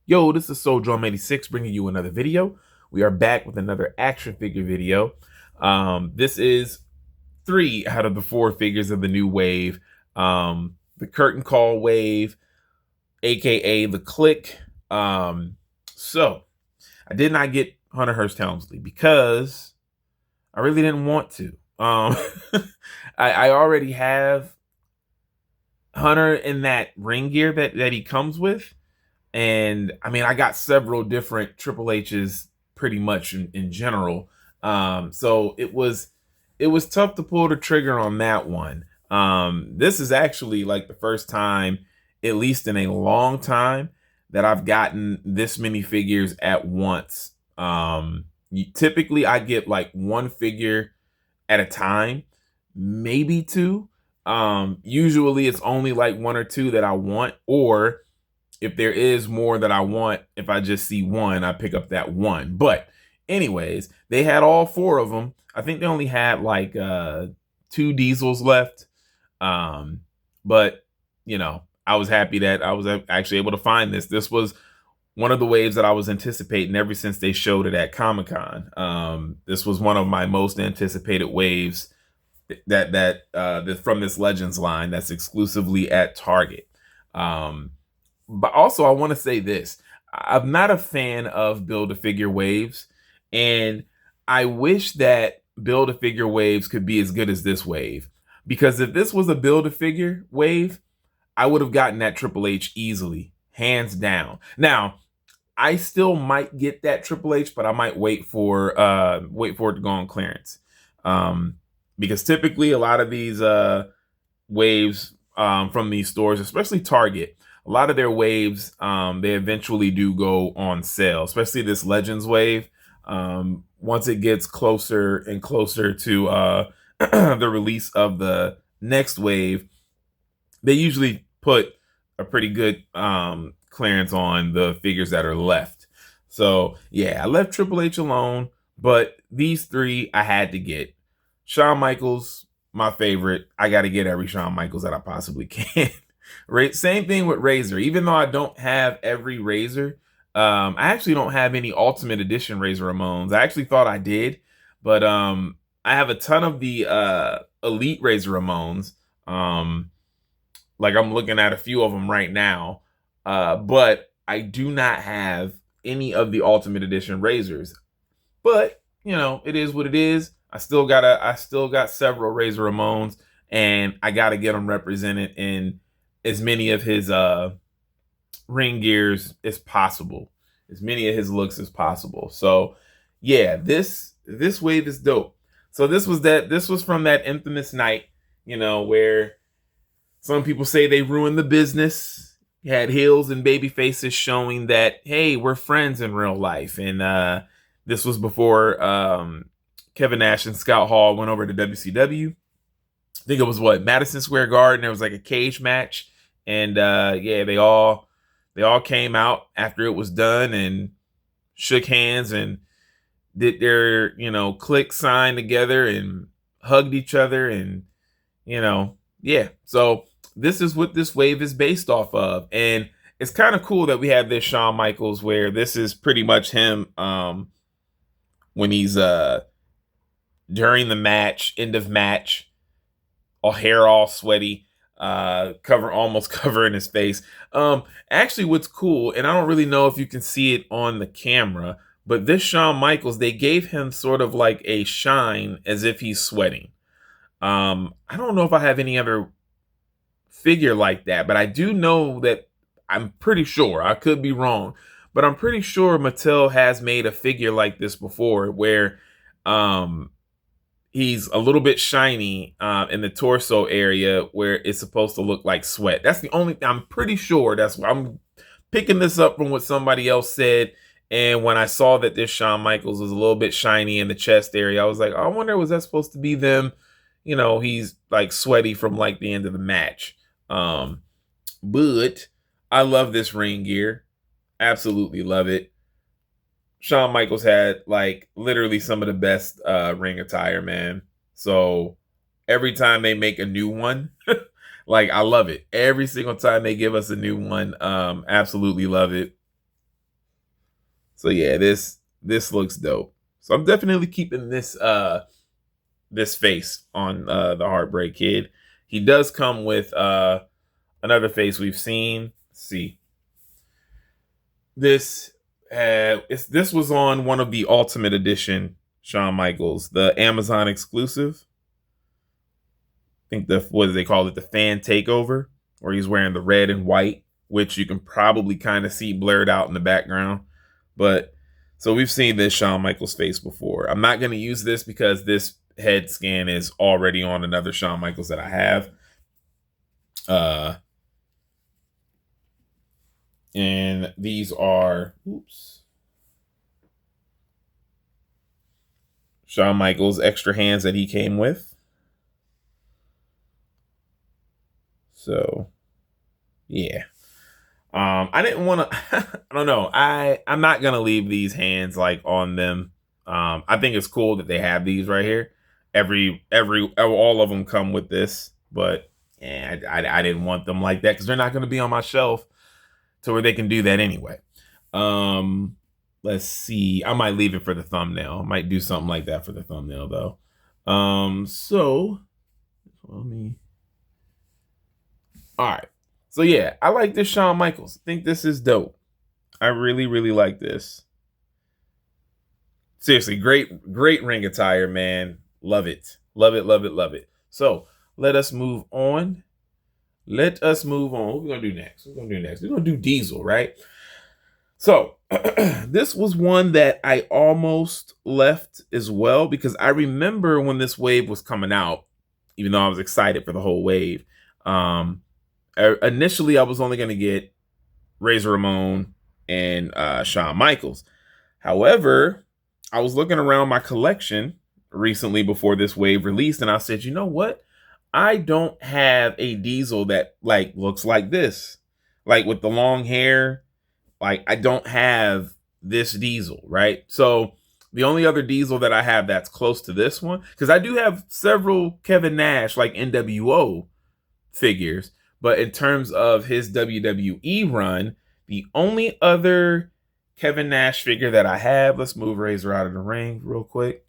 Yo, this is SoulDrum86 bringing you another video. We are back with another action figure video. This is 3 out of the 4 figures of the new wave. The Curtain Call wave, aka the Click. So I did not get Hunter Hearst Helmsley because I really didn't want to. I already have Hunter in that ring gear that he comes with. And I mean, I got several different Triple H's pretty much in general. So it was tough to pull the trigger on that one. This is actually like the first time, at least in a long time, that I've gotten this many figures at once. Typically I get like one figure at a time, maybe two. Usually it's only like one or two that I want, or if there is more that I want, if I just see one, I pick up that one. But anyways, they had all 4 of them. I think they only had like 2 diesels left. But you know, I was happy that I was actually able to find this. This was one of the waves that I was anticipating ever since they showed it at Comic-Con. This was one of my most anticipated waves that from this Legends line that's exclusively at Target. But also, I want to say this. I'm not a fan of Build-A-Figure waves, and I wish that Build-A-Figure waves could be as good as this wave. Because if this was a Build-A-Figure wave, I would have gotten that Triple H easily, hands down. Now, I still might get that Triple H, but I might wait for it to go on clearance. Because typically a lot of these waves from these stores, especially Target, a lot of their waves, they eventually do go on sale, especially this Legends wave. Once it gets closer and closer to the release of the next wave, they usually put a pretty good clearance on the figures that are left. So yeah, I left Triple H alone, but these 3 I had to get. Shawn Michaels, my favorite. I got to get every Shawn Michaels that I possibly can. Right, same thing with Razor. Even though I don't have every Razor, I actually don't have any Ultimate Edition Razor Ramones. I actually thought I did, but I have a ton of the Elite Razor Ramones. Like I'm looking at a few of them right now, but I do not have any of the Ultimate Edition Razors. But you know, it is what it is. I still got several Razor Ramones, and I gotta get them represented in as many of his ring gears as possible, as many of his looks as possible. So yeah, this wave is dope. So this was from that infamous night, you know, where some people say they ruined the business. You had heels and baby faces showing that, hey, we're friends in real life. And this was before Kevin Nash and Scott Hall went over to WCW. I think it was Madison Square Garden. There was like a cage match, and yeah, they all came out after it was done and shook hands and did their click sign together and hugged each other, and yeah. So this is what this wave is based off of, and it's kind of cool that we have this Shawn Michaels where this is pretty much him when he's during the match, end of match, all hair all sweaty, almost covering his face. Actually what's cool, and I don't really know if you can see it on the camera, but this Shawn Michaels, they gave him sort of like a shine as if he's sweating. I don't know if I have any other figure like that, but I do know that I'm pretty sure, I could be wrong, but I'm pretty sure Mattel has made a figure like this before where he's a little bit shiny in the torso area where it's supposed to look like sweat. That's the only, I'm pretty sure that's what I'm picking this up from what somebody else said. And when I saw that this Shawn Michaels was a little bit shiny in the chest area, I was like, oh, I wonder, was that supposed to be them? He's like sweaty from like the end of the match. But I love this ring gear. Absolutely love it. Shawn Michaels had like literally some of the best ring attire, man. So every time they make a new one, like I love it. Every single time they give us a new one, absolutely love it. So yeah, this looks dope. So I'm definitely keeping this face on the Heartbreak Kid. He does come with another face we've seen. Let's see. This was on one of the Ultimate Edition Shawn Michaels, the Amazon exclusive. I think what do they call it, the fan takeover, where he's wearing the red and white, which you can probably kind of see blurred out in the background. But so we've seen this Shawn Michaels face before. I'm not going to use this because this head scan is already on another Shawn Michaels that I have. And these are, Shawn Michaels extra hands that he came with. So, yeah. I didn't want to. I don't know. I'm not gonna leave these hands like on them. I think it's cool that they have these right here. All of them come with this, but yeah, I didn't want them like that because they're not gonna be on my shelf to where they can do that anyway. Let's see. I might leave it for the thumbnail. I might do something like that for the thumbnail though. So let me. All right. So yeah, I like this Shawn Michaels. I think this is dope. I really, really like this. Seriously, great ring attire, man. Love it. Love it, love it, love it. So let us move on. Let us move on. What are we gonna do next? We're gonna do Diesel, right? So this was one that I almost left as well because I remember when this wave was coming out, even though I was excited for the whole wave. Initially, I was only going to get Razor Ramon and Shawn Michaels. However, I was looking around my collection recently before this wave released, and I said, you know what? I don't have a Diesel that like looks like this, like with the long hair. Like I don't have this Diesel, right? So the only other Diesel that I have that's close to this one, because I do have several Kevin Nash like NWO figures, but in terms of his WWE run, the only other Kevin Nash figure that I have, let's move Razor out of the ring real quick,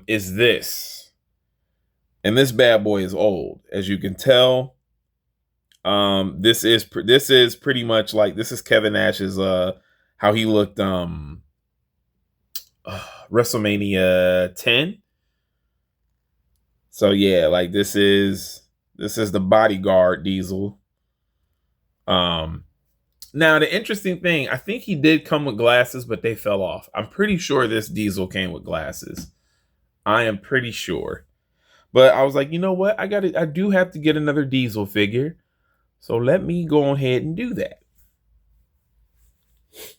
is this. And this bad boy is old, as you can tell. This is pretty much like, this is Kevin Nash's how he looked WrestleMania 10. So yeah, like this is the bodyguard Diesel. Now the interesting thing, I think he did come with glasses, but they fell off. I'm pretty sure this Diesel came with glasses. I am pretty sure. But I was like, you know what? I do have to get another Diesel figure. So let me go ahead and do that.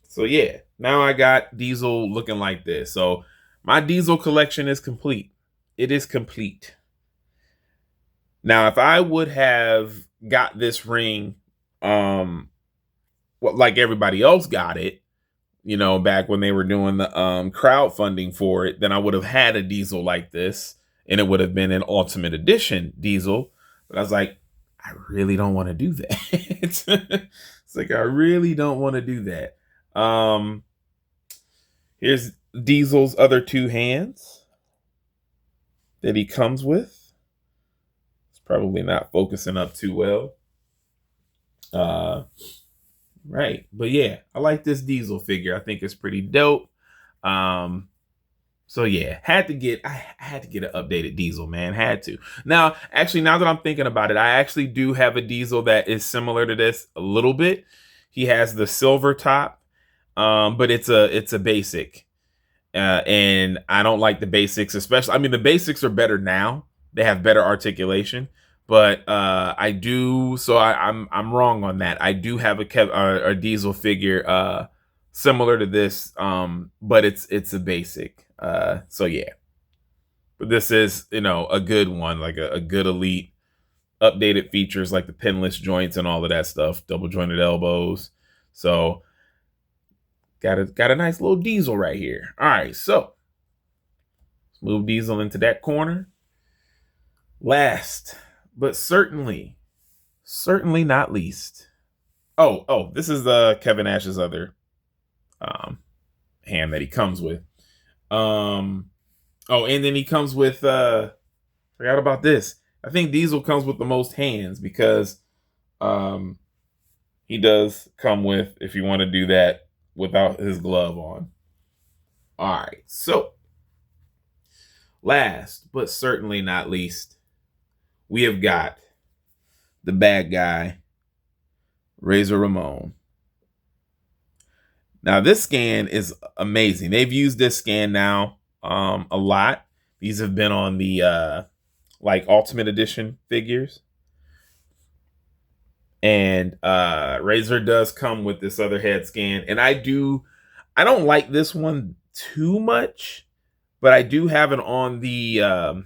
So yeah, now I got Diesel looking like this. So my Diesel collection is complete. It is complete. Now, if I would have got this ring, like everybody else got it, you know, back when they were doing the crowdfunding for it, then I would have had a Diesel like this, and it would have been an Ultimate Edition Diesel. But I was like, I really don't want to do that. It's like I really don't want to do that. Here's Diesel's other two hands that he comes with. It's probably not focusing up too well. Right. But yeah, I like this Diesel figure. I think it's pretty dope. So yeah, I had to get an updated Diesel, man. Had to. Now, actually, now that I'm thinking about it, I actually do have a Diesel that is similar to this a little bit. He has the silver top, but it's a basic. And I don't like the basics, especially. I mean, the basics are better now. They have better articulation. But I do, so I'm wrong on that. I do have a Diesel figure similar to this, but it's a basic. So yeah, but this is, you know, a good one, like a good elite, updated features like the pinless joints and all of that stuff, double jointed elbows. So got a nice little Diesel right here. All right, so let's move Diesel into that corner. Last, but certainly not least. Oh, this is the Kevin Nash's other hand that he comes with. Oh, and then he comes with forgot about this. I think Diesel comes with the most hands because um he does come with, if you want to do that without his glove on. All right. So, last but certainly not least, we have got the bad guy, Razor Ramon. Now, this scan is amazing. They've used this scan now a lot. These have been on the like Ultimate Edition figures. And Razor does come with this other head scan. And I don't like this one too much, but I do have it on the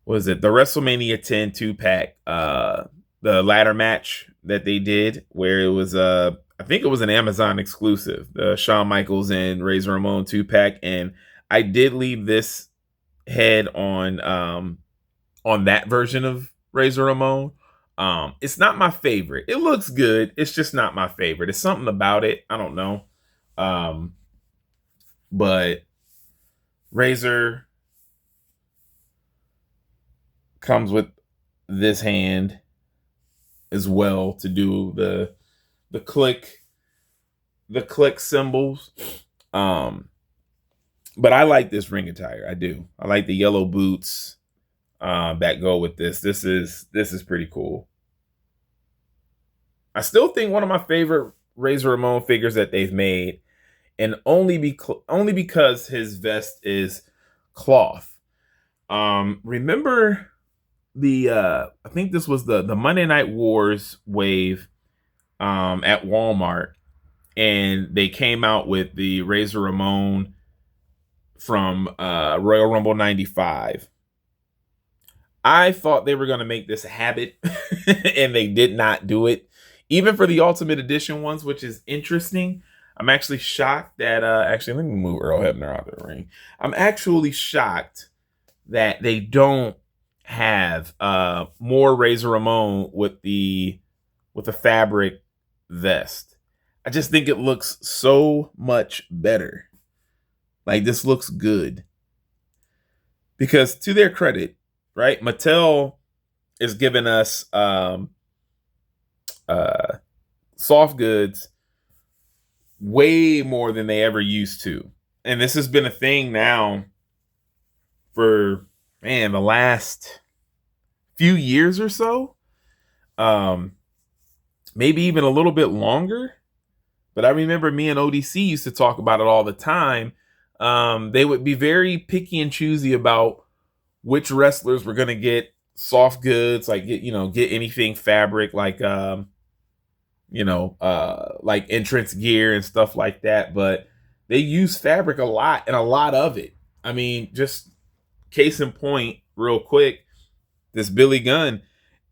what is it? The WrestleMania 10 2-pack, the ladder match that they did, where it was I think it was an Amazon exclusive, the Shawn Michaels and Razor Ramon 2-pack, and I did leave this head on that version of Razor Ramon. It's not my favorite. It looks good. It's just not my favorite. It's something about it. I don't know. But Razor comes with this hand as well to do the click symbols. But I like this ring attire. I do. I like the yellow boots that go with this. This is pretty cool. I still think one of my favorite Razor Ramon figures that they've made, and only because his vest is cloth. Remember the I think this was the Monday Night Wars wave at Walmart, and they came out with the Razor Ramon from Royal Rumble 95. I thought they were going to make this a habit, and they did not do it. Even for the Ultimate Edition ones, which is interesting. I'm actually shocked that actually, let me move Earl Hebner out of the ring. I'm actually shocked that they don't have more Razor Ramon with the fabric vest. I just think it looks so much better. Like, this looks good. Because to their credit, right, Mattel is giving us soft goods way more than they ever used to. And this has been a thing now for, man, the last few years or so. Maybe even a little bit longer. But I remember me and ODC used to talk about it all the time. They would be very picky and choosy about which wrestlers were going to get soft goods, like get anything fabric, like like entrance gear and stuff like that. But they use fabric a lot, and a lot of it. I mean, just case in point, real quick, this Billy Gunn.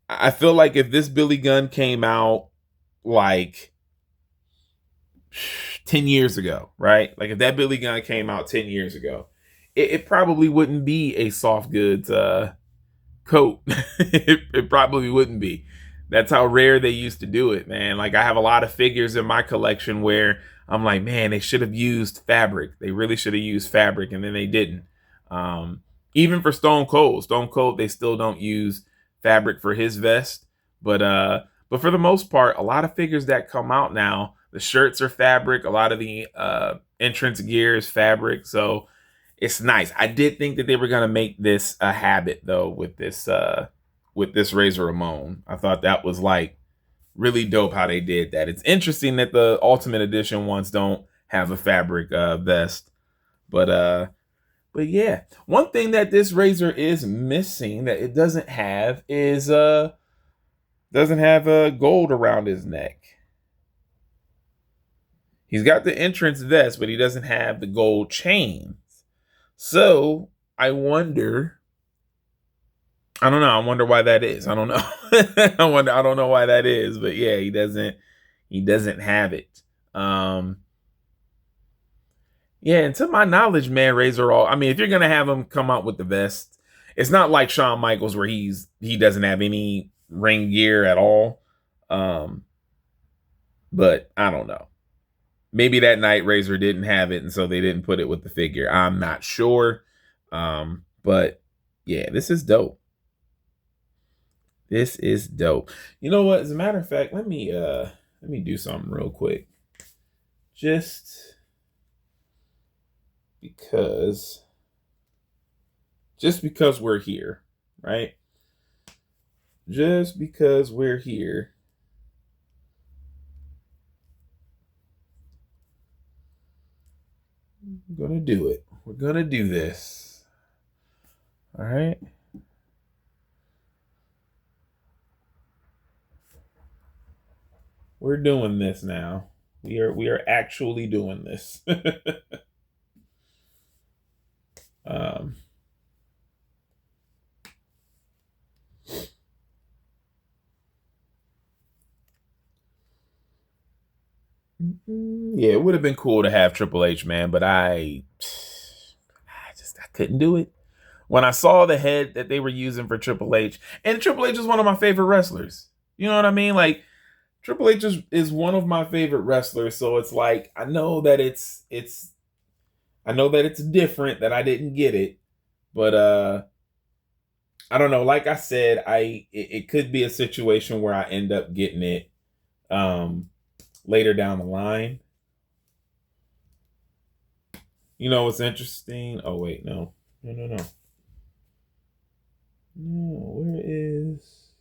I feel like if this Billy Gunn came out like 10 years ago, right? Like if that Billy Gunn came out 10 years ago, it probably wouldn't be a soft goods coat. it probably wouldn't be. That's how rare they used to do it, man. Like I have a lot of figures in my collection where I'm like, man, they should have used fabric. They really should have used fabric, and then they didn't. Even for Stone Cold, they still don't use fabric for his vest. But for the most part, a lot of figures that come out now, the shirts are fabric. A lot of the entrance gear is fabric. So it's nice. I did think that they were going to make this a habit, though, with this Razor Ramon. I thought that was like really dope how they did that. It's interesting that the Ultimate Edition ones don't have a fabric vest. But yeah, one thing that this Razor is missing that it doesn't have is doesn't have gold around his neck. He's got the entrance vest, but he doesn't have the gold chains. So I wonder. I don't know. I wonder why that is. I don't know. I don't know why that is, but yeah, he doesn't have it. Yeah, and to my knowledge, man, Razor I mean, if you're gonna have him come out with the vest, it's not like Shawn Michaels where he doesn't have any ring gear at all. But I don't know. maybe that night Razor didn't have it, and so they didn't put it with the figure. I'm not sure. But yeah, this is dope. This is dope. You know what? As a matter of fact, let me do something real quick. Just because we're here, right? Just because we're here. We're gonna do it. We're gonna do this. All right. We're doing this now. We are actually doing this. um yeah, it would have been cool to have Triple H, man, but I couldn't do it. When I saw the head that they were using for Triple H, and Triple H is one of my favorite wrestlers. You know what I mean? Like Triple H is one of my favorite wrestlers, so it's like I know that it's different, that I didn't get it, but I don't know. Like I said, it could be a situation where I end up getting it later down the line. You know what's interesting? Oh wait, no. No. Where is?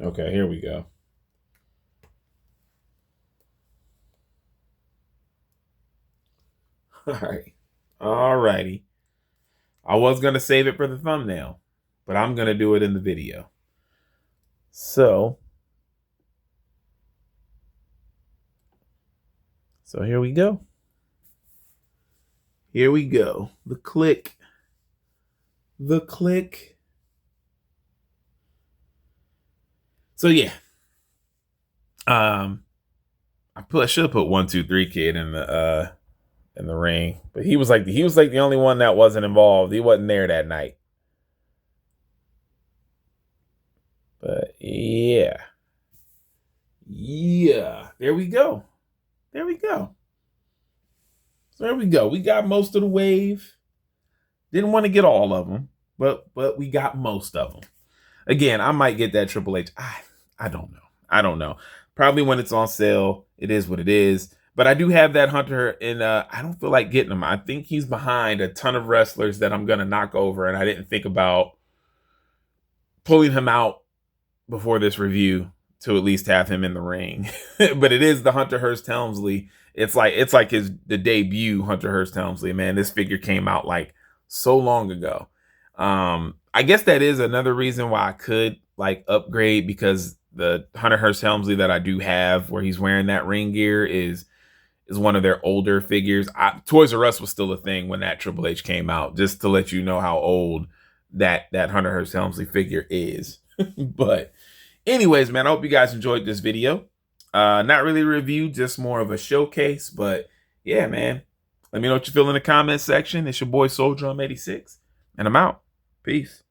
Okay, here we go. All right. All righty. I was going to save it for the thumbnail, but I'm going to do it in the video. So here we go. Here we go. The click. The click. So yeah. I should have put 1 2 3 Kid in the ring, but he was like the only one that wasn't involved. He wasn't there that night. But yeah. There we go. So there we go. We got most of the wave. Didn't want to get all of them, but we got most of them. Again, I might get that Triple H. I don't know. Probably when it's on sale. It is what it is. But I do have that Hunter, and I don't feel like getting him. I think he's behind a ton of wrestlers that I'm gonna knock over, and I didn't think about pulling him out before this review to at least have him in the ring. But it is the Hunter Hearst Helmsley. It's like the debut Hunter Hearst Helmsley. Man, this figure came out like so long ago. I guess that is another reason why I could like upgrade, because the Hunter Hearst Helmsley that I do have, where he's wearing that ring gear, is one of their older figures. Toys R Us was still a thing when that Triple H came out, just to let you know how old that Hunter Hearst Helmsley figure is. But anyways, man, I hope you guys enjoyed this video. Not really a review, just more of a showcase. But yeah, man, let me know what you feel in the comments section. It's your boy Soul Drum 86, and I'm out. Peace.